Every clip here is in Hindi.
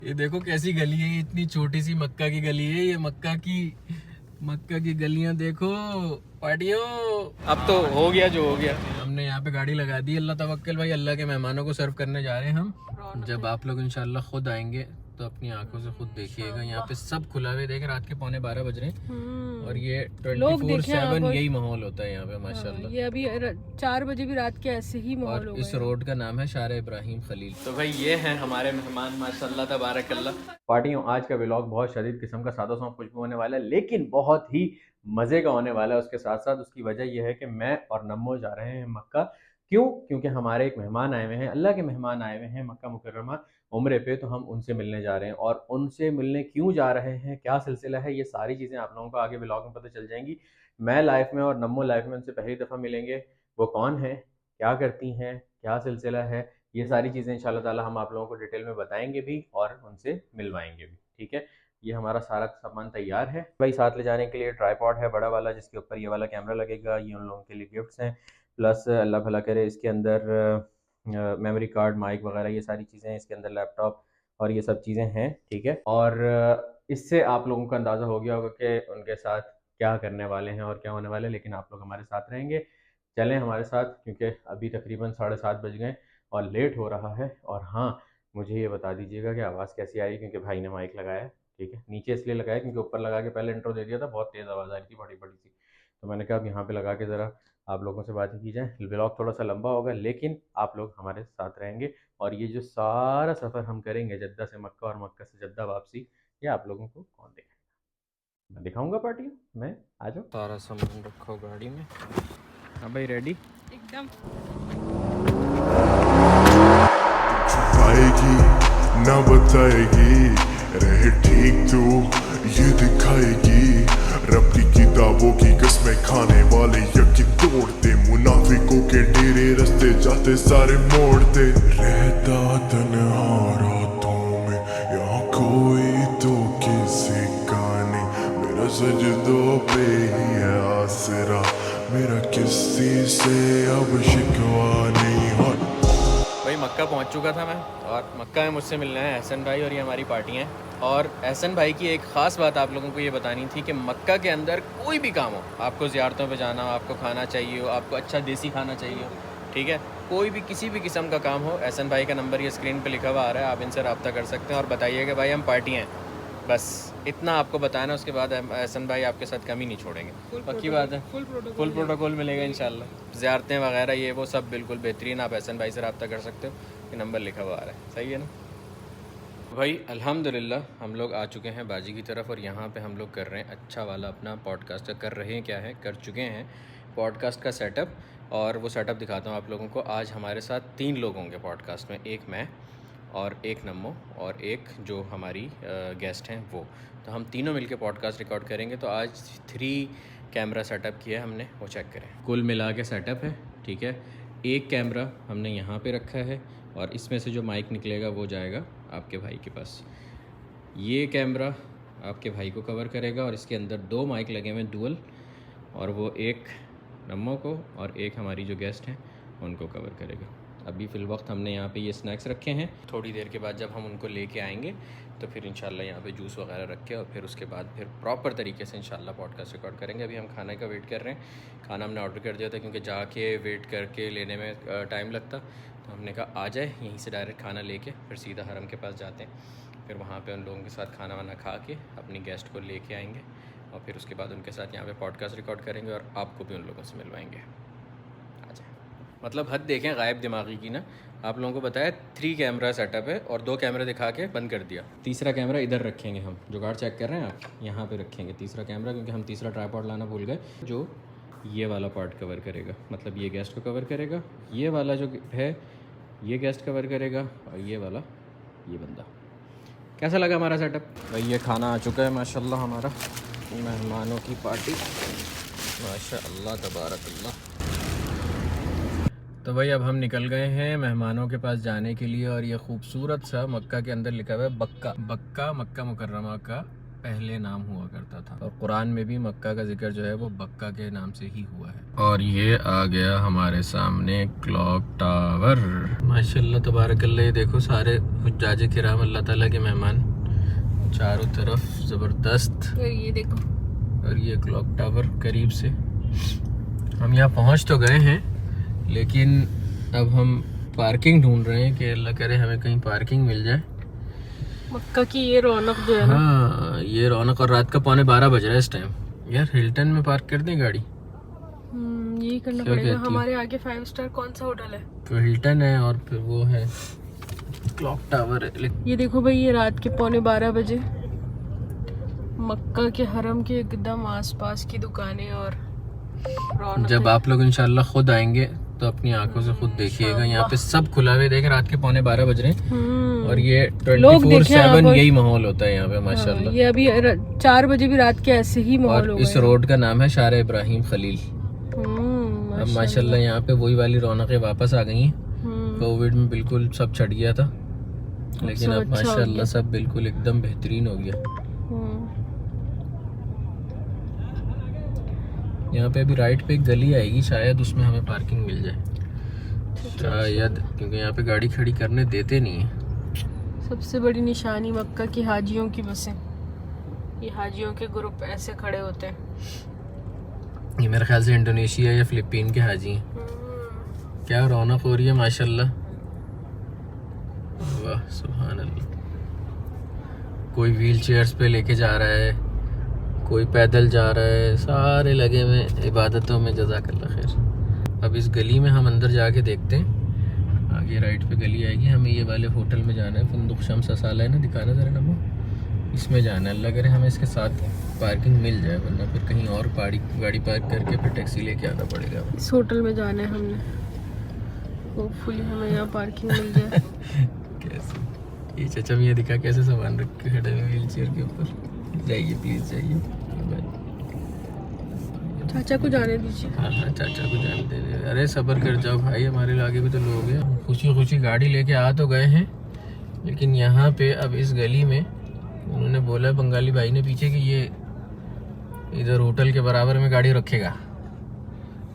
ये देखो कैसी गली है, इतनी छोटी सी मक्का की गली है ये। मक्का की गलियां देखो पार्टियों। अब तो हो गया जो हो गया। हमने यहाँ पे गाड़ी लगा दी। अल्लाह तवक्कल भाई, अल्लाह के मेहमानों को सर्व करने जा रहे हैं हम। जब आप लोग इंशाल्लाह खुद आएंगे तो अपनी आंखों से खुद देखिएगा। यहाँ पे सब खुला हुआ है। देखें रात के 12:15 बज रहे हैं और ये 24/7 यही माहौल होता है यहाँ पे माशाल्लाह। ये अभी 4 बजे भी रात के ऐसे ही माहौल होगा। इस रोड का नाम है शारा इब्राहिम खलील। तो भाई ये हैं हमारे मेहमान माशाल्लाह तबारकल्लाह। पार्टियों, आज का व्लॉग बहुत शदीद किस्म का सादा सौंफ खुशबू होने वाला है, लेकिन बहुत ही मज़े का होने वाला है। उसके साथ साथ उसकी वजह यह है कि मैं और नम्मो जा रहे हैं मक्का। क्यों? क्योंकि हमारे एक मेहमान आए हुए हैं, अल्लाह के मेहमान आए हुए हैं मक्का मुकर्रमा उम्रे पे। तो हम उनसे मिलने जा रहे हैं, और उनसे मिलने क्यों जा रहे हैं, क्या सिलसिला है, ये सारी चीज़ें आप लोगों को आगे व्लॉग में पता चल जाएंगी। मैं लाइफ में और नम्मो लाइफ में उनसे पहली दफ़ा मिलेंगे। वो कौन है, क्या करती हैं, क्या सिलसिला है, ये सारी चीज़ें इंशाल्लाह ताला हम आप लोगों को डिटेल में बताएंगे भी और उनसे मिलवाएंगे भी। ठीक है, ये हमारा सारा सामान तैयार है भाई। साथ ले जाने के लिए ट्राईपॉड है बड़ा वाला, जिसके ऊपर ये वाला कैमरा लगेगा। ये उन लोगों के लिए गिफ्ट्स हैं, प्लस अल्लाह भला करे इसके अंदर मेमोरी कार्ड, माइक वगैरह ये सारी चीज़ें हैं इसके अंदर, लैपटॉप और ये सब चीज़ें हैं। ठीक है, और इससे आप लोगों को अंदाज़ा हो गया होगा कि उनके साथ क्या करने वाले हैं और क्या होने वाले हैं। लेकिन आप लोग हमारे साथ रहेंगे, चलें हमारे साथ, क्योंकि अभी तकरीबन 7:30 बज गए और लेट हो रहा है। और हाँ, मुझे ये बता दीजिएगा कि आवाज़ कैसी आई, क्योंकि भाई ने माइक लगाया है। ठीक है, नीचे इसलिए लगाया क्योंकि ऊपर लगा के पहले इंट्रो दे दिया था, बहुत तेज़ आवाज़ आ रही थी बड़ी बड़ी सी। तो मैंने कहा अब यहाँ पे लगा के ज़रा आप लोगों से बातें की जाए। व्लॉग थोड़ा सा लंबा होगा, लेकिन आप लोग हमारे साथ रहेंगे। और ये जो सारा सफ़र हम करेंगे जद्दा से मक्का और मक्का से जद्दा वापसी, ये आप लोगों को कौन दिखाएगा? मैं दिखाऊंगा पार्टी में। आ जाओ, सारा सामान रखो गाड़ी में। हाँ भाई, रेडी एकदम। छुपाएगी ना बताएगी, रहे ठीक तो ये दिखाएगी। रब की किताबों की कसमें खाने वाले यकीन तोड़ते, मुनाफिकों के डेरे रास्ते जाते सारे मोड़ते। रहता तन्हा रातों में यहाँ कोई तो किसी का नहीं, मेरा सजदों पे ही है आसरा, मेरा किसी से अब शिकवा नहीं। और भाई मक्का पहुंच चुका था मैं, और मक्का में मुझसे मिलना है एहसन भाई, और ये हमारी पार्टी हैं। और एहसन भाई की एक ख़ास बात आप लोगों को ये बतानी थी कि मक्का के अंदर कोई भी काम हो, आपको ज़ियारतों पे जाना हो, आपको खाना चाहिए हो, आपको अच्छा देसी खाना चाहिए हो, ठीक है, कोई भी किसी भी किस्म का काम हो, एहसन भाई का नंबर ये स्क्रीन पे लिखा हुआ आ रहा है, आप इनसे रब्ता कर सकते हैं और बताइए कि भाई हम पार्टी हैं। बस इतना आपको बताना, उसके बाद एहसन भाई आपके साथ कमी नहीं छोड़ेंगे। पक्की बात है, फुल प्रोटोकॉल मिलेगा इंशाल्लाह। ज़ियारतें वगैरह ये वो सब बिल्कुल बेहतरीन, आप एहसन भाई से रब्ता कर सकते हो, ये नंबर लिखा हुआ आ रहा है, सही है ना भाई? अल्हम्दुलिल्लाह हम लोग आ चुके हैं बाजी की तरफ, और यहाँ पे हम लोग कर रहे हैं अच्छा वाला अपना पॉडकास्ट कर रहे हैं, क्या है, कर चुके हैं पॉडकास्ट का सेटअप। और वो सेटअप दिखाता हूँ आप लोगों को। आज हमारे साथ 3 लोग होंगे पॉडकास्ट में, एक मैं और एक नम्मो और एक जो हमारी गेस्ट हैं वो। तो हम तीनों मिलके पॉडकास्ट रिकॉर्ड करेंगे। तो आज 3 कैमरा सेटअप किया है हमने, वो चेक करें। कुल मिला के सेटअप है, ठीक है। एक कैमरा हमने यहाँ पे रखा है, और इसमें से जो माइक निकलेगा वो जाएगा आपके भाई के पास। ये कैमरा आपके भाई को कवर करेगा, और इसके अंदर 2 माइक लगे हुए हैं डुअल, और वो एक नम्मो को और एक हमारी जो गेस्ट हैं उनको कवर करेगा। अभी फ़िल वक्त हमने यहाँ पे ये स्नैक्स रखे हैं। थोड़ी देर के बाद जब हम उनको लेके आएंगे तो फिर इंशाल्लाह यहाँ पे जूस वगैरह रख के, और फिर उसके बाद फिर प्रॉपर तरीके से इंशाल्लाह पॉडकास्ट रिकॉर्ड करेंगे। अभी हम खाने का वेट कर रहे हैं। खाना हमने ऑर्डर कर दिया था, क्योंकि जाके वेट करके लेने में टाइम लगता, तो हमने कहा आ जाए यहीं से डायरेक्ट खाना लेके फिर सीधा हरम के पास जाते हैं। फिर वहाँ पे उन लोगों के साथ खाना वाना खा के अपनी गेस्ट को लेके आएंगे, और फिर उसके बाद उनके साथ यहाँ पे पॉडकास्ट रिकॉर्ड करेंगे, और आपको भी उन लोगों से मिलवाएंगे। आ जाए, मतलब हद देखें गायब दिमागी की ना। आप लोगों को बताया 3 कैमरा सेटअप है, और 2 कैमरे दिखा के बंद कर दिया। तीसरा कैमरा इधर रखेंगे हम, जुगाड़ चेक कर रहे हैं आप, यहाँ पे रखेंगे तीसरा कैमरा, क्योंकि हम तीसरा ट्राइपॉड लाना भूल गए, जो ये वाला पार्ट कवर करेगा, मतलब ये गेस्ट को कवर करेगा, ये वाला जो है ये गेस्ट कवर करेगा, और ये वाला ये बंदा। कैसा लगा हमारा सेटअप भाई? ये खाना आ चुका है माशाल्लाह, हमारा मेहमानों की पार्टी माशाल्लाह तबारकल्लाह। तो भाई अब हम निकल गए हैं मेहमानों के पास जाने के लिए, और ये खूबसूरत सा मक्का के अंदर लिखा हुआ है बक्का। बक्का मक्का मुकर्रमा का पहले नाम हुआ करता था, और कुरान में भी मक्का का जिक्र जो है वो बक्का के नाम से ही हुआ है। और ये आ गया हमारे सामने क्लॉक टावर। माशाल्लाह तबारकल्लाह, ये देखो सारे हुज्जाज किराम, अल्लाह ताला के मेहमान चारों तरफ, ज़बरदस्त। ये देखो, और ये क्लॉक टावर करीब से हम यहाँ पहुँच तो गए हैं, लेकिन अब हम पार्किंग ढूंढ रहे हैं कि अल्लाह करे हमें कहीं पार्किंग मिल जाए। मक्का की ये रौनक जो है ना। हाँ, ये रौनक। और रात का 11:15 बज रहा है इस टाइम। यार हिल्टन में पार्क कर दें गाड़ी? यही करना क्या पड़ेगा। कहती हमारे आगे 5 स्टार कौन सा होटल है? तो हिल्टन है और फिर वो है क्लॉक टावर है। ये देखो भाई, ये रात के 11:15 बजे मक्का के हरम के एकदम आसपास की दुकानें और रौनक। जब आप लोग इंशाल्लाह खुद आएंगे तो अपनी आंखों से खुद देखिएगा, यहाँ पे सब खुला हुआ है। देखें रात के 11:15 बज रहे हैं और ये 24/7 यही माहौल होता है यहाँ पे माशाल्लाह। ये अभी 4 बजे भी रात के ऐसे ही माहौल होगा। इस रोड का नाम है शारा इब्राहिम खलील। अब माशाल्लाह यहाँ पे वही वाली रौनकें वापस आ गई हैं। कोविड में बिल्कुल सब छट गया था, लेकिन अब माशाल्लाह सब बिल्कुल एकदम बेहतरीन हो गया। यहाँ पे अभी राइट पे एक गली आएगी, शायद उसमें हमें पार्किंग मिल जाए शायद, क्योंकि यहाँ पे गाड़ी खड़ी करने देते नहीं है। सबसे बड़ी निशानी मक्का की हाजियों की बसें। ये हाजियों के ग्रुप ऐसे खड़े होते हैं। ये मेरे ख्याल से इंडोनेशिया या फिलिपीन के हाजी हैं। क्या रौनक हो रही है माशाल्लाह, वाह सुभान अल्लाह। कोई व्हील चेयर्स पे लेके जा रहा है, कोई पैदल जा रहा है, सारे लगे हुए इबादतों में। जज़ाकल्लाह खैर। अब इस गली में हम अंदर जाके देखते हैं। आगे राइट पे गली आएगी, हमें ये वाले होटल में जाना है। फंदुक शम्स साला है ना, दिखाना ज़रा नमो, इसमें जाना है। अल्लाह करे हमें इसके साथ पार्किंग मिल जाए, वरना फिर कहीं और गाड़ी पार्क करके फिर टैक्सी लेके आना पड़ेगा। इस होटल में जाना है हमने, होपफुली हमें यहाँ पार्किंग मिल जाए। कैसे ये चचा मियाँ दिखा कैसे सामान रख के खड़े हुए व्हील चेयर के ऊपर। जाइए प्लीज जाइए। चाचा को जाने दीजिए। हाँ हाँ चाचा को जाने दीजिए। अरे सब्र कर जाओ भाई, हमारे आगे भी तो लोग हैं। खुशी खुशी गाड़ी लेके आ तो गए हैं, लेकिन यहाँ पे अब इस गली में उन्होंने बोला बंगाली भाई ने पीछे कि ये इधर होटल के बराबर में गाड़ी रखेगा।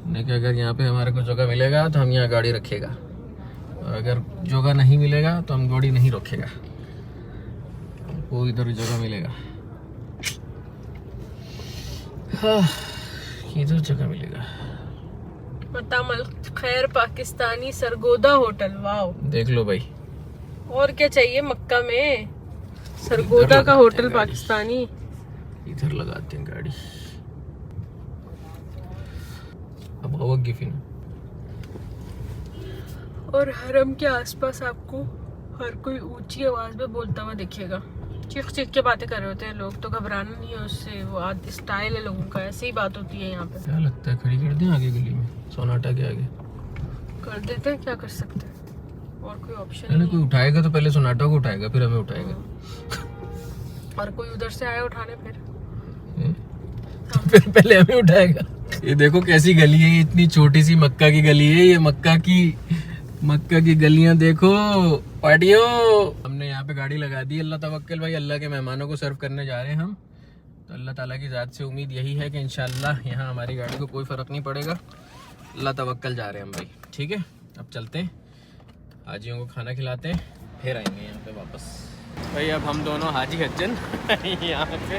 ने कि अगर यहाँ पे हमारे को जगह मिलेगा तो हम यहाँ गाड़ी रखेगा, और अगर जगह नहीं मिलेगा तो हम गाड़ी नहीं रखेगा। वो इधर जगह मिलेगा, हाँ इधर जगह मिलेगा। मतमल खैर पाकिस्तानी सरगोदा होटल। वाओ देख लो भाई, और क्या चाहिए मक्का में। सरगोदा का होटल पाकिस्तानी। इधर लगाते हैं गाड़ी। अब वक्त फिर। और हरम के आसपास आपको हर कोई ऊंची आवाज में बोलता हुआ दिखेगा। चीख चीख के बातें कर रहे होते हैं लोग, तो घबराना नहीं है उससे। वो स्टाइल है लोगों का, ऐसे ही बात होती है यहाँ पे। क्या लगता है खड़ी कर दें आगे गली में, सोनाटा के आगे कर देते हैं, क्या कर सकते हैं, और कोई ऑप्शन नहीं। कोई उठाएगा तो पहले सोनाटा को उठाएगा, फिर हमें उठाएगा। और कोई उधर से आया उठाने फिर पहले हमें उठाएगा। ये देखो कैसी गली है, ये इतनी छोटी सी मक्का की गली है। ये मक्का की गलियां देखो पार्टियों। हमने यहाँ पे गाड़ी लगा दी। अल्लाह तवक्कल भाई, अल्लाह के मेहमानों को सर्व करने जा रहे हैं हम। तो अल्लाह ताला की ज़ात से उम्मीद यही है कि इंशाल्लाह यहाँ हमारी गाड़ी को कोई फ़र्क नहीं पड़ेगा। अल्लाह तवक्कल जा रहे हैं हम भाई, ठीक है। अब चलते हैं, हाजियों को खाना खिलाते हैं, फिर आएंगे यहाँ पे वापस। भाई अब हम दोनों हाजी हज्जन यहाँ पे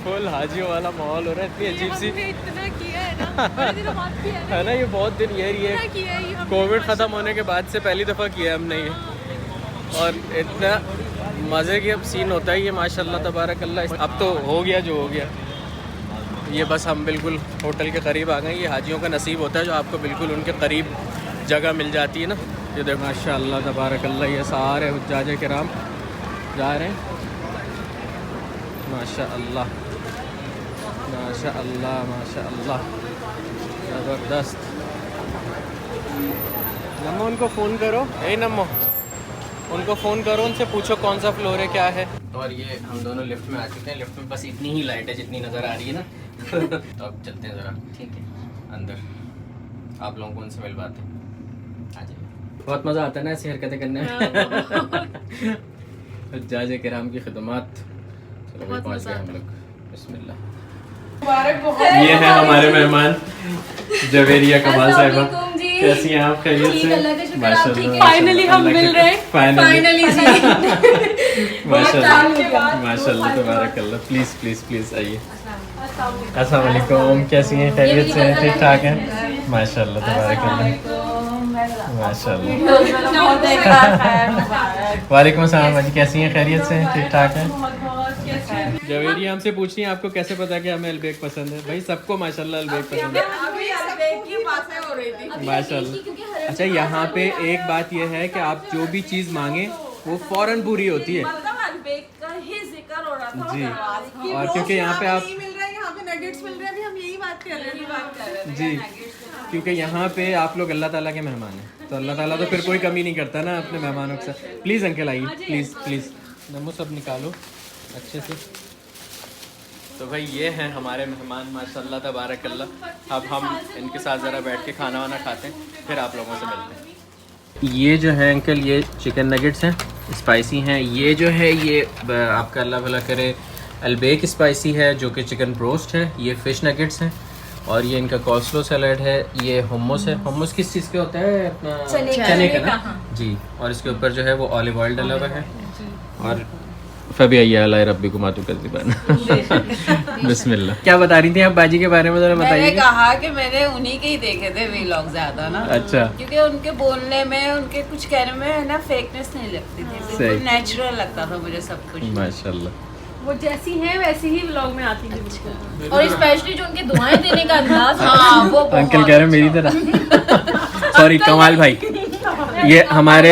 फुल हाजियों वाला माहौल हो रहा है। इतनी अजीब सी इतना किया है ना, बड़े दिनों बाद किया है ना, ये बहुत दिन ये कोविड ख़त्म होने के बाद से पहली दफ़ा किया है हमने ये, और इतना मज़े की अब सीन होता है ये माशाल्लाह तबारकल्लाह। अब तो हो गया जो हो गया। ये बस हम बिल्कुल होटल के करीब आ गए। ये हाजियों का नसीब होता है जो आपको बिल्कुल उनके करीब जगह मिल जाती है ना। ये देखो माशाल्लाह तबारकल्लाह, ये सारे हुज्जाज किराम जा रहे हैं। माशाअल्लाह माशाअल्लाह माशाअल्लाह, ज़बरदस्त। नमो उनको फ़ोन करो, नमो उनको फ़ोन करो, उनसे पूछो कौन सा फ्लोर है, क्या है। और ये हम दोनों लिफ्ट में आ चुके हैं। लिफ्ट में बस इतनी ही लाइट है जितनी नज़र आ रही है ना। तो अब चलते हैं ज़रा, ठीक है, अंदर आप लोगों को उनसे मिलवाते हैं। आ जाइए, बहुत मज़ा आता है ना ऐसी हरकतें करने में। हुज्जाज किराम की खिदमत चलो भाई पहुंच गए हम लोग। बिस्मिल्लाह। मुबारक बहुत। ये है हमारे मेहमान जवेरिया कमाल साहिबा। कैसी हैं आप? खैरियत से? माशाल्लाह। फाइनली हम मिल रहे हैं। फाइनली माशाल्लाह। माशाल्लाह तबारकल्लाह। प्लीज प्लीज प्लीज आइए। अस्सलाम वालेकुम। कैसी हैं? खैरियत से? ठीक ठाक हैं? माशाल्लाह तबारकल्लाह। माशाल्लाह। वालेकुम अस्सलाम जी। कैसी हैं? खैरियत से? ठीक ठाक हैं? जवेरिया हमसे पूछ रही हैं आपको कैसे पता कि हमें अलबेक पसंद है? भाई सबको माशाल्लाह अलबेक पसंद है माशाल्लाह। अच्छा यहाँ पे एक बात यह है कि आप जो भी चीज़ मांगे वो फौरन पूरी होती है जी। और क्योंकि यहाँ पे आप नगेट्स मिल रहे हैं, अभी हम यही बात कर रहे हैं जी, क्योंकि यहाँ पे आप लोग अल्लाह ताला के मेहमान हैं, तो अल्लाह ताला तो फिर कोई कमी नहीं करता ना अपने मेहमानों के साथ। प्लीज़ अंकल आइए, प्लीज़ प्लीज़। नमो सब निकालो अच्छे से। तो भाई ये हैं हमारे मेहमान माशाल्लाह तबारकल्लाह। अब हम इनके साथ ज़रा बैठ के खाना वाना खाते हैं, फिर आप लोगों से मिलते हैं। ये जो है अंकल, ये चिकन नगेट्स हैं, स्पाइसी हैं। ये जो है ये आपका अल्लाह भला करे अलबेक स्पाइसी है, जो कि चिकन ब्रोस्ट है। ये फ़िश नगेट्स हैं और ये इनका कॉस्लो सैलड है। ये हुम्मस है। हुम्मस किस चीज़ का होता है? अपना चने का ना जी। और इसके ऊपर जो है वो ऑलिव ऑयल डला हुआ है। और फबिया रब्बी को मातू कर बिस्मिल्लाह। क्या बता रही थी आप बाजी के बारे में, जरा बताइए। मैंने कहा कि मैंने उन्हीं के ही देखे थे व्लॉग ज्यादा ना। अच्छा। क्योंकि उनके बोलने में, उनके कुछ कहने में है ना फेकनेस नहीं लगती थी, बिल्कुल नेचुरल लगता था मुझे सब कुछ। माशाल्लाह। वो जैसी हैं वैसी ही व्लॉग में आती थी। और स्पेशली जो उनके दुआएं देने का अंदाज, हाँ वो अंकल कह रहे हैं मेरी तरह। सॉरी कमाल भाई, ये हमारे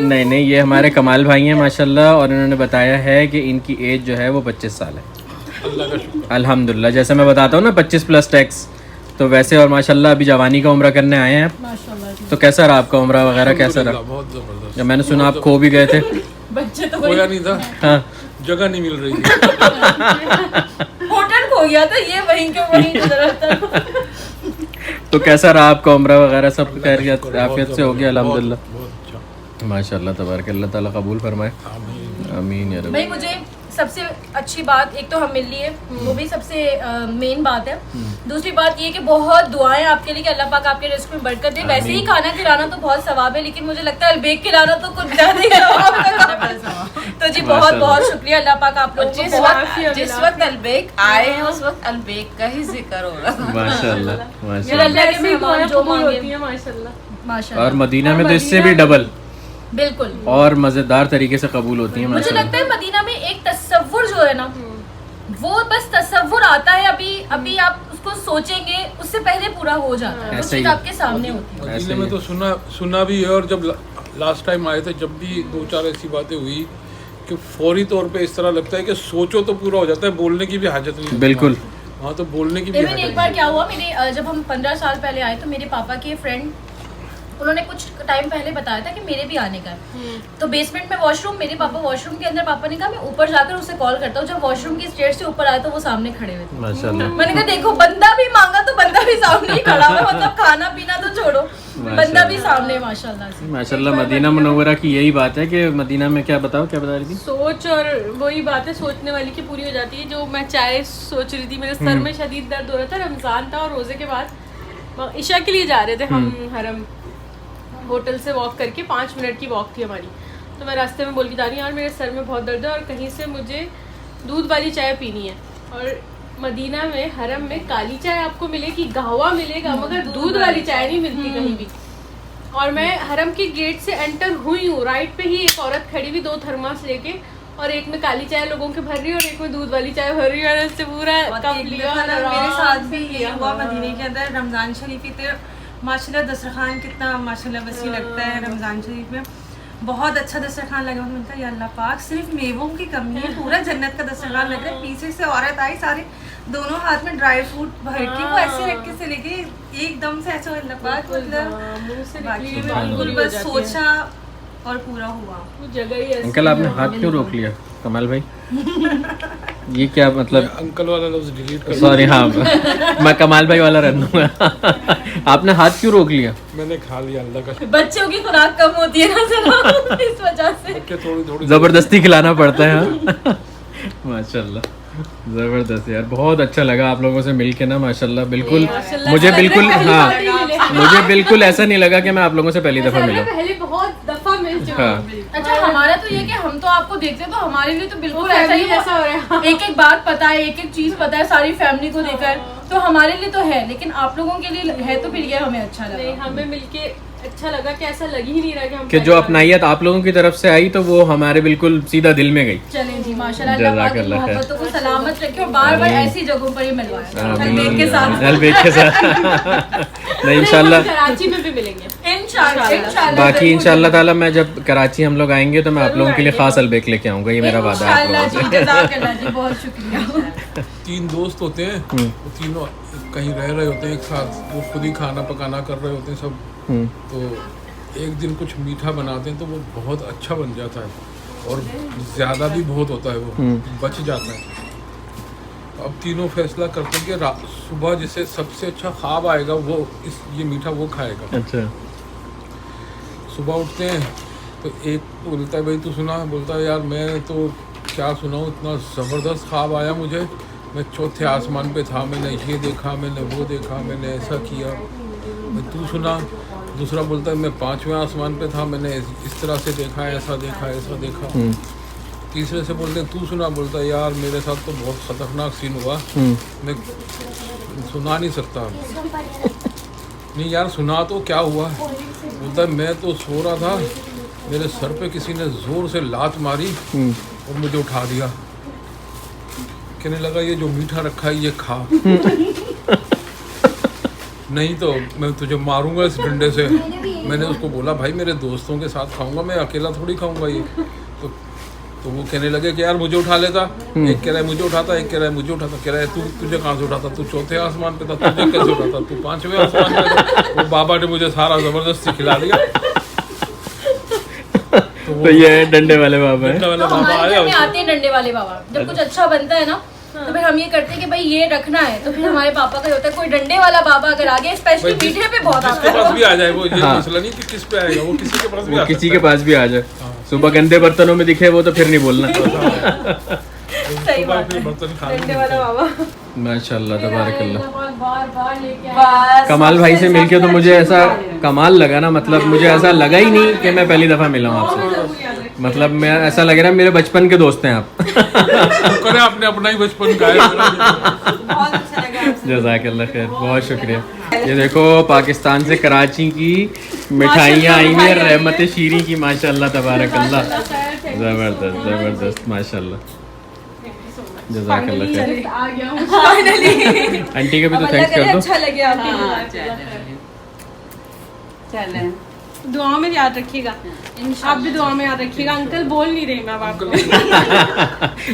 नहीं ये हमारे कमाल भाई हैं माशाल्लाह। और इन्होंने बताया है कि इनकी एज जो है वो 25 साल है। अल्हम्दुलिल्लाह। जैसे मैं बताता हूँ ना 25 प्लस टैक्स, तो वैसे और माशाल्लाह अभी जवानी का उम्र करने आए हैं आप। तो कैसा रहा आपका उम्र वगैरह, कैसा रहा? बहुत जबरदस्त। जब मैंने सुना आप खो भी गए थे। बच्चे तो खोया नहीं था, हाँ जगह नहीं मिल रही थी। होटल खो गया था, ये वहीं के वहीं गुजरा था। तो कैसा रहा आपका उम्र वगैरह? सब खैरियत आफियत से हो गया? अल्हम्दुलिल्लाह बहुत अच्छा। माशाल्लाह तबारक। अल्लाह ताला कबूल फरमाए, आमीन या रब। भाई मुझे सबसे अच्छी बात, एक तो हम मिल लिए, वो भी सबसे मेन बात है। दूसरी बात ये कि बहुत दुआएं आपके लिए कि अल्लाह पाक आपके रिस्क में बरकत दे। वैसे ही खाना खिलाना तो बहुत सवाब है, लेकिन मुझे लगता है अलबेक खिलाना तो कुछ ज़्यादा ही सवाब है। तो जी बहुत बहुत शुक्रिया अल्लाह पाक आप लोगों को। जिस वक्त अलबेक आए हैं उस वक्त अलबेक का ही जिक्र हो रहा था। माशाल्लाह फिर माशाल्लाह। अल्लाह के मेहमान जो मांगे माशाल्लाह। माशाल्लाह। और मदीना में तो इससे भी डबल बिल्कुल और मज़ेदार तरीके से कबूल होती है मुझे माशाल्लाह। लगता है मदीना में एक तसव्वुर जो है ना, वो बस तसव्वुर आता है, अभी आप उसको सोचेंगे उससे पहले पूरा हो जाता है। वो ऐसा ही चीज़ है। आपके सामने होती है। मदीने में तो सुना भी है। और जब लास्ट टाइम आए थे, जब भी 2-4 ऐसी बातें हुई कि फौरी तौर पे इस तरह लगता है कि सोचो तो पूरा हो जाता है, बोलने की भी हाजत नहीं होती। बिल्कुल। हाँ तो बोलने की भी इवन हाजत एक बार नहीं। क्या हुआ, मेरे जब हम 15 साल पहले आए तो मेरे पापा के फ्रेंड, उन्होंने कुछ टाइम पहले बताया था कि मेरे भी आने का है। तो बेसमेंट में वॉशरूम, मेरे पापा वॉशरूम के अंदर, पापा ने कहा मैं ऊपर जाकर उसे कॉल करता हूँ। जब वॉशरूम की स्टेयर से ऊपर आया तो वो सामने खड़े हुए थे। माशाल्लाह मैंने कहा देखो, बंदा भी मांगा तो बंदा भी सामने ही खड़ा है, मतलब खाना पीना तो छोड़ो, बंदा भी सामने। माशाल्लाह से माशाल्लाह। मदीना मुनव्वरा की यही बात है कि मदीना में क्या बताओ, क्या बता रही थी? सोच, और वही बात है सोचने वाली की पूरी हो जाती है। जो मैं चाय सोच रही थी, मेरे सर में शदीद दर्द हो रहा था, रमज़ान था और रोज़े के बाद ईशा के लिए जा रहे थे हम हरम। होटल से वॉक करके 5 मिनट की वॉक थी हमारी। तो मैं रास्ते में बोल के जा रही हूँ यार मेरे सर में बहुत दर्द है और कहीं से मुझे दूध वाली चाय पीनी है। और मदीना में हरम में काली चाय आपको मिलेगी, कहवा मिलेगा, मगर दूध वाली चाय नहीं मिलती कहीं भी। और मैं हरम के गेट से एंटर हुई हूँ, राइट पे ही एक औरत खड़ी हुई 2 थर्मास लेके, और एक में काली चाय लोगों के भर रही है और एक में दूध वाली चाय भर रही है। और उससे पूरा कप लिया और मेरे आराम साथ से भी लिया। ये हुआ मदीने के अंदर। रमज़ान शरीफ इतने माशाल्लाह दस्तरखान कितना माशाल्लाह वसी लगता है रमज़ान शरीफ में। बहुत अच्छा दस्तरखान लगा। मैंने कहा या अल्लाह पाक, सिर्फ मेवों की कमी है, पूरा जन्नत का दस्तरखान लग रहा है। पीछे से औरत आई, सारे दोनों हाथ में ड्राई फ्रूट भर के, वो ऐसे रख के से लेके एकदम से ऐसा अल्लाह पाक, मतलब मुंह से बाकी निकली बिल्कुल बिल्कुल हो बस जाती है। सोचा और पूरा हुआ। वो जगह ही ऐसी अंकल आपने हाथ क्यों रोक लिया कमाल भाई? ये क्या मतलब? अंकल वाला लफ्ज डिलीट कर। सॉरी, हाँ मैं कमाल भाई वाला रह दूंगा। आपने हाथ क्यों रोक लिया? मैंने खा लिया, अल्लाह का बच्चों की खुराक कम होती है ना सर, इस वजह से शुक्र। थोड़ी थोड़ी जबरदस्ती खिलाना पड़ता है हाँ? माशाल्लाह, ज़बरदस्त यार, बहुत अच्छा लगा आप लोगों से मिलके ना माशाल्लाह। बिल्कुल माशाल्लाह, मुझे ऐसा लग बिल्कुल रहा है पहली हाँ, बार ही मिले। मुझे बिल्कुल ऐसा नहीं लगा कि मैं आप लोगों से पहली दफ़ा मिला। पहले बहुत दफा मिल चुका हाँ। हूँ। अच्छा हमारा तो ये कि हम तो आपको देखते हैं तो हमारे लिए तो बिल्कुल वो ऐसा ही family जैसा हो रहा है। एक एक बात पता है, एक एक चीज पता है, सारी फैमिली को देखा है, तो हमारे लिए तो है, लेकिन आप लोगों के लिए है तो फिर ये हमें अच्छा नहीं, लगा। हमें मिलके अच्छा लगा कि ऐसा लग ही नहीं रहा कि हम कि जो अपनाइयत आप लोगों की तरफ से आई तो वो हमारे बिल्कुल सीधा दिल में गई। चलें जी, माशाल्लाह, अल्लाह पाक इन जज़ाकल्लाह खैर। मोहब्बतों को सलामत रखे और बार बार ऐसी जगहों पर ही मिलवाए आमीन। के साथ। अलबेग के साथ नहीं, हम इंशाल्लाह कराची में भी मिलेंगे। इंशाल्लाह बाकी इंशाल्लाह ताला मैं जब कराची हम लोग आएंगे तो मैं आप लोगों के लिए खास अलबेग लेके आऊँगा, ये मेरा वादा है आप इंशाल्लाह लोगों जी, जज़ाकल्लाह जी, बहुत शुक्रिया। 3 दोस्त होते हैं, वो तीनों कहीं रह रहे होते हैं एक साथ, वो खुद ही खाना पकाना कर रहे होते हैं सब। से। तो एक दिन कुछ मीठा बनाते हैं तो वो बहुत अच्छा बन जाता है और ज़्यादा भी बहुत होता है, वो बच जाता है। अब तीनों फैसला करते हैं कि सुबह जिसे सबसे अच्छा ख्वाब आएगा वो ये मीठा वो खाएगा। अच्छा, सुबह उठते हैं तो एक बोलता है भाई तू सुना, बोलता है यार मैं तो क्या सुनाऊँ, इतना ज़बरदस्त ख्वाब आया मुझे, मैं चौथे आसमान पे था, मैंने ये देखा, मैंने वो देखा, मैंने ऐसा किया। तू सुना, दूसरा बोलता है मैं 5वें आसमान पे था, मैंने इस तरह से देखा, ऐसा देखा, ऐसा देखा। तीसरे से बोलते हैं तू सुना, बोलता है यार मेरे साथ तो बहुत ख़तरनाक सीन हुआ, मैं सुना नहीं सकता। नहीं यार सुना तो क्या हुआ, बोलता है मैं तो सो रहा था, मेरे सर पे किसी ने ज़ोर से लात मारी और मुझे उठा दिया, कहने लगा ये जो मीठा रखा है ये खा, नहीं तो मैं तुझे मारूंगा इस डंडे से। मैंने उसको बोला भाई मेरे दोस्तों के साथ खाऊंगा, मैं अकेला थोड़ी खाऊंगा ये। तो वो कहने लगे कि यार मुझे उठा लेता, एक कह रहा है मुझे उठाता, एक कह रहा है मुझे उठाता, कह रहा है तुझे कहाँ से उठाता, तू चौथे आसमान पे था, तुझे कैसे उठाता, तू 5वें आसमान पे था। वो बाबा ने मुझे सारा ज़बरदस्ती खिला दिया। तो ये डंडे वाले बाबा है। डंडे वाला तो बाबा हमारे आया घर में आते हैं डंडे वाले बाबा, जब कुछ अच्छा बनता है ना तो फिर हम ये करते हैं कि भाई ये रखना है, तो फिर हमारे पापा का होता है कोई डंडे वाला बाबा अगर आ गया, स्पेशली मीठे पे बहुत आता जिसके पास है। भी आ जाए, वो ये हाँ। मसला नहीं कि किस पे आएगा, वो किसी के पास भी वो आ किसी सकता के पास भी आ जाए, सुबह गंदे बर्तनों में दिखे वो तो फिर नहीं बोलना। सही बात है। बर्तन खाने डंडे वाला बाबा माशाल्लाह, तबारकल्लाह। बार बार लेके आए। बस कमाल भाई से मिलके तो मुझे ऐसा कमाल लगा ना, मतलब मुझे ऐसा लगा ही नहीं कि मैं पहली दफ़ा मिला हूँ आपसे। मतलब मैं ऐसा लग रहा है मेरे बचपन के दोस्त हैं आप। करें आपने अपना ही बचपन का है। बहुत अच्छा लगा आपसे। जज़ाकल्लाह खैर, बहुत शुक्रिया। ये देखो पाकिस्तान से कराची की मिठाइयाँ आई हैं, रहमत शीरी की, माशाल्लाह तबारकल्लाह, ज़बरदस्त ज़बरदस्त माशाल्लाह, जज़ाकल्लाह खैर। आ गया हूँ। आंटी के भी तो थैंक्स कर दो। अच्छा लगे आपकी हाँ, चलें। दुआ में याद रखिएगा, आप भी दुआ में याद रखिएगा। अंकल बोल नहीं रही मैं अब आपको।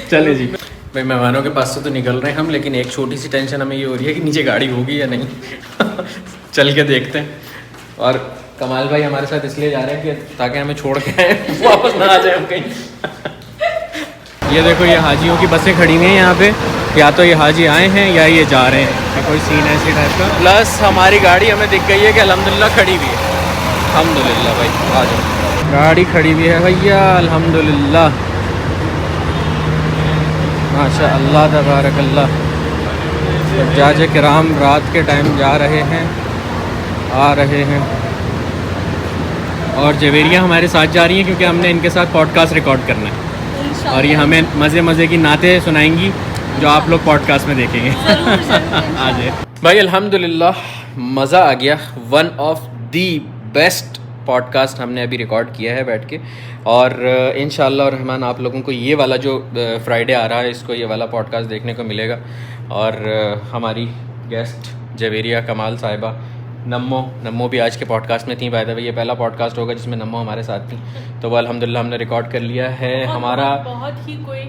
चले जी भाई, मेहमानों के पास से तो निकल रहे हैं हम, लेकिन एक छोटी सी टेंशन हमें ये हो रही है कि नीचे गाड़ी होगी या नहीं। चल के देखते हैं। और कमाल भाई हमारे साथ इसलिए जा रहे हैं कि ताकि हमें छोड़ के आए, वापस ना आ जाए हम कहीं। ये देखो ये हाजियों की बसें खड़ी हुई हैं यहाँ पे, या तो ये हाजी आए हैं या ये जा रहे हैं, ये कोई सीन है इसी टाइप का। प्लस हमारी गाड़ी हमें दिख गई है कि अल्हम्दुलिल्लाह खड़ी हुई है। अल्हम्दुलिल्लाह भाई, आ जाओ, गाड़ी खड़ी हुई है भैया, अल्हम्दुलिल्लाह, माशा अल्लाह तबारकल्लाह। हज्जाज किराम रात के टाइम जा रहे हैं, आ रहे हैं, और जवेरिया हमारे साथ जा रही हैं क्योंकि हमने इनके साथ पॉडकास्ट रिकॉर्ड करना है, और ये हमें मज़े मज़े की नातें सुनाएंगी जो आप लोग पॉडकास्ट में देखेंगे। आ जाए भाई, अल्हम्दुलिल्लाह मज़ा आ गया। One of the best podcast हमने अभी रिकॉर्ड किया है बैठ के, और इंशाअल्लाह रहमान आप लोगों को ये वाला जो फ्राइडे आ रहा है, इसको ये वाला पॉडकास्ट देखने को मिलेगा। और हमारी गेस्ट जवेरिया कमाल साहिबा, नम्मो भी आज के पॉडकास्ट में थी। बाय द वे ये पहला पॉडकास्ट होगा जिसमें नम्मो हमारे साथ थी, तो वो अल्हम्दुलिल्लाह हमने रिकॉर्ड कर लिया है। हमारा बहुत ही कोई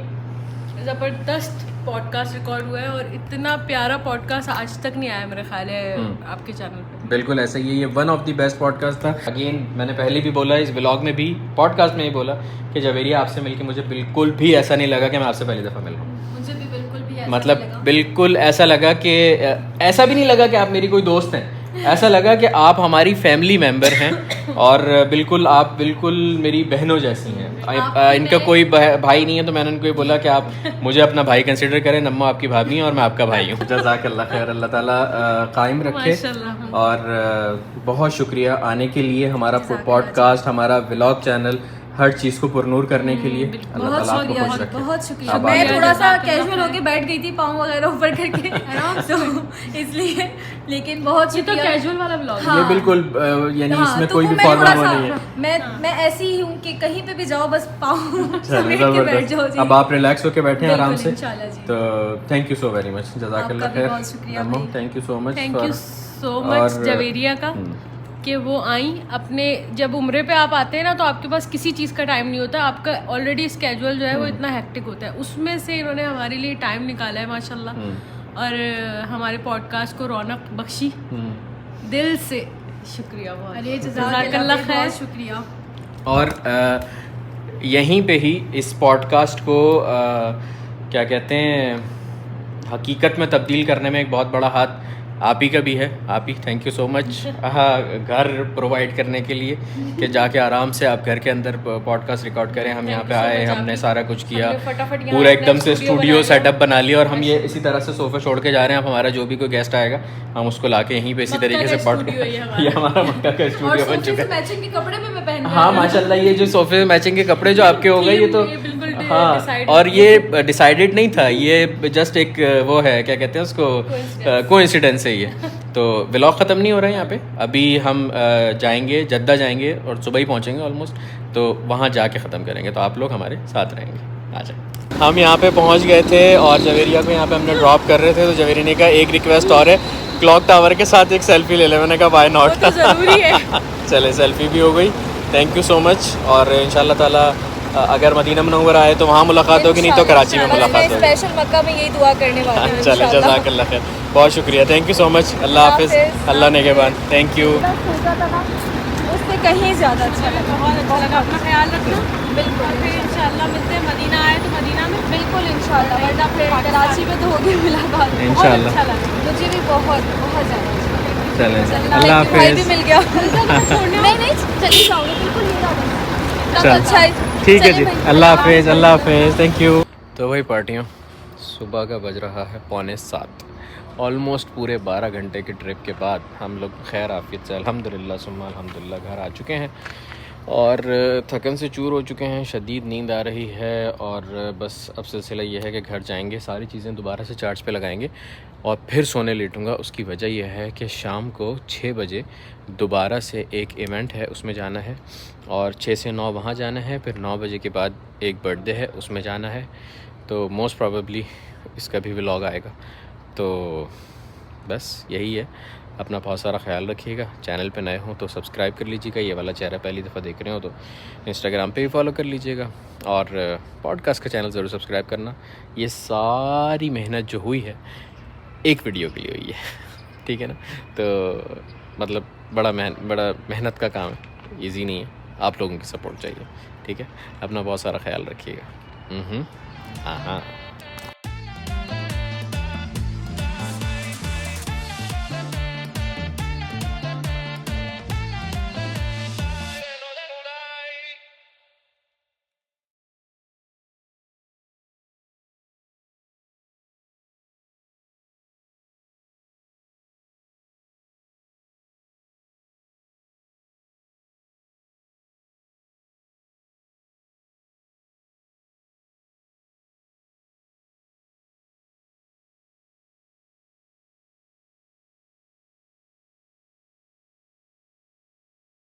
ज़बरदस्त पॉडकास्ट रिकॉर्ड हुआ है, और इतना प्यारा पॉडकास्ट आज तक नहीं आया मेरे ख्याल है आपके चैनल पे। बिल्कुल ऐसा ही है, ये one of the best podcast था। अगेन मैंने पहले भी बोला, इस व्लॉग में भी, पॉडकास्ट में ही बोला कि जवेरिया आपसे मिलके मुझे बिल्कुल भी ऐसा नहीं लगा कि मैं आपसे पहली दफ़ा मिल रहा हूँ। मुझे भी बिल्कुल भी ऐसा मतलब लगा। बिल्कुल ऐसा लगा कि ऐसा भी नहीं लगा कि आप मेरी कोई दोस्त हैं, ऐसा लगा कि आप हमारी फैमिली मेंबर हैं और बिल्कुल मेरी बहनों जैसी हैं। इनका कोई भाई नहीं है तो मैंने इनको ये बोला कि आप मुझे अपना भाई कंसिडर करें, नम्मा आपकी भाभी हैं और मैं आपका भाई हूँ। जज़ाकल्लाह खैर, अल्लाह ताला कायम रखे। और बहुत शुक्रिया आने के लिए, हमारा पॉडकास्ट, हमारा व्लॉग चैनल, हर चीज़ को पुरनूर करने के लिए। अल्लाह ताला आपको खुश रखे। बहुत शुक्रिया। मैं थोड़ा सा कैजुअल होके बैठ गई थी, पाँव वगैरह ऊपर करके तो इसलिए, लेकिन बहुत शुक्रिया। तो कैजुअल वाला ब्लॉग ये बिल्कुल यानी इसमें तो कोई वो भी मैं फॉर्मल थोड़ा नहीं है। सा मैं ऐसी ही हूँ कि कहीं पे भी जाओ बस पाँव चलिए, समेट के बैठ जाओ जी। अब आप रिलैक्स होके बैठे हैं आराम से। इंशाल्लाह जी। तो thank you so very much, जज़ाकल्लाह आपका भी खैर। बहुत शुक्रिया नमो, भाई। Thank you so much. Thank you so much Javeria का कि वो आई अपने, जब उम्रे पे आप आते हैं ना तो आपके पास किसी चीज़ का टाइम नहीं होता, आपका ऑलरेडी स्केड्यूल जो है वो इतना हेक्टिक होता है, उसमें से इन्होंने हमारे लिए टाइम निकाला है माशाल्लाह, और हमारे पॉडकास्ट को रौनक बख्शी। दिल से शुक्रिया बहुत। अरे जज़ाकल्लाह खैर। बहुत शुक्रिया। और यहीं पे ही इस पॉडकास्ट को क्या कहते हैं, हकीकत में तब्दील करने में एक बहुत बड़ा हाथ आप ही का भी है। आप ही थैंक यू सो मच। घर प्रोवाइड करने के लिए कि जाके आराम से आप घर के अंदर पॉडकास्ट रिकॉर्ड करें। हम यहाँ पे आए, हमने सारा कुछ किया, पूरा एकदम से स्टूडियो सेटअप बना लिया, और हम ये इसी तरह से सोफे छोड़ के जा रहे हैं। अब हमारा जो भी कोई गेस्ट आएगा हम उसको लाके यहीं पे इसी तरीके से पॉडकास्ट, ये हमारा मक्का का स्टूडियो बन चुका है। मैचिंग के कपड़े भी मैं पहन हाँ माशाल्लाह, ये जो सोफे मैचिंग के कपड़े जो आपके हो गए, ये तो हाँ, decided और ये डिसाइडेड नहीं था, ये जस्ट एक वो है, क्या कहते हैं उसको, कोइंसिडेंस है ये। तो व्लॉग ख़त्म नहीं हो रहा है यहाँ पे, अभी हम जाएंगे, जद्दा जाएंगे और सुबह ही पहुँचेंगे ऑलमोस्ट, तो वहाँ जाके ख़त्म करेंगे, तो आप लोग हमारे साथ रहेंगे। आ जाए। हम यहाँ पे पहुँच गए थे और जवेरिया को यहाँ पे हमने ड्रॉप कर रहे थे, तो जवेरिया ने कहा एक रिक्वेस्ट और है, क्लॉक टावर के साथ एक सेल्फी ले ले। मैंने कहा वाई नॉट, ज़रूरी है। चले, सेल्फी भी हो गई। Thank you so much. और इंशाल्लाह ताला अगर मदीना मुनव्वरा आए तो वहाँ मुलाकात होगी, नहीं तो कराची में मुलाकात होगी। स्पेशल मक्का में यही दुआ करने वाली हूँ। चले, जज़ाकल्लाह खैर, बहुत शुक्रिया, थैंक यू सो मच। अल्लाह हाफिज़, अल्लाह नेगेबान, थैंक यू। उससे कहीं ज़्यादा अच्छा लगा। बहुत अच्छा लगा, अपना ख्याल रखना। बिल्कुल, फिर इंशाल्लाह मिलते हैं, मदीना आए तो मदीना में बिल्कुल इंशाल्लाह, वरना फिर कराची में तो होगी मुलाकात। इंशाल्लाह। अच्छा लगा। मुझे भी बहुत बहुत ज़्यादा अच्छा लगा। चलें, भाई अल्लाह भी हाफिज़। मिल गया। नहीं चली जाऊँगी, बिल्कुल नहीं जाऊँगी। चल, अच्छा है, ठीक है चलिए जी, भाई। अल्लाह हाफिज़, अल्लाह हाफिज़, थैंक यू। तो वही पार्टियों, सुबह का बज रहा है 6:45, ऑलमोस्ट पूरे 12 घंटे की ट्रिप के बाद हम लोग खैर आफियत से अल्हम्दुलिल्लाह सुम्मा अल्हम्दुलिल्लाह घर आ चुके हैं, और थकन से चूर हो चुके हैं, शदीद नींद आ रही है, और बस अब सिलसिला ये है कि घर जाएंगे, सारी चीज़ें दोबारा से चार्ज पे लगाएंगे और फिर सोने लेटूँगा। उसकी वजह यह है कि शाम को 6 बजे दोबारा से एक इवेंट है, उसमें जाना है, और 6 से 9 वहाँ जाना है, फिर 9 बजे के बाद एक बर्थडे है, उसमें जाना है, तो मोस्ट प्रॉबेबली इसका भी व्लॉग आएगा। तो बस यही है, अपना बहुत सारा ख्याल रखिएगा। चैनल पे नए हों तो सब्सक्राइब कर लीजिएगा, ये वाला चेहरा पहली दफ़ा देख रहे हो तो इंस्टाग्राम पे भी फॉलो कर लीजिएगा, और पॉडकास्ट का चैनल ज़रूर सब्सक्राइब करना। ये सारी मेहनत जो हुई है एक वीडियो के लिए हुई है, ठीक है ना, तो मतलब बड़ा मेहनत का काम है, ईजी नहीं है, आप लोगों की सपोर्ट चाहिए, ठीक है। अपना बहुत सारा ख्याल रखिएगा। हाँ हाँ।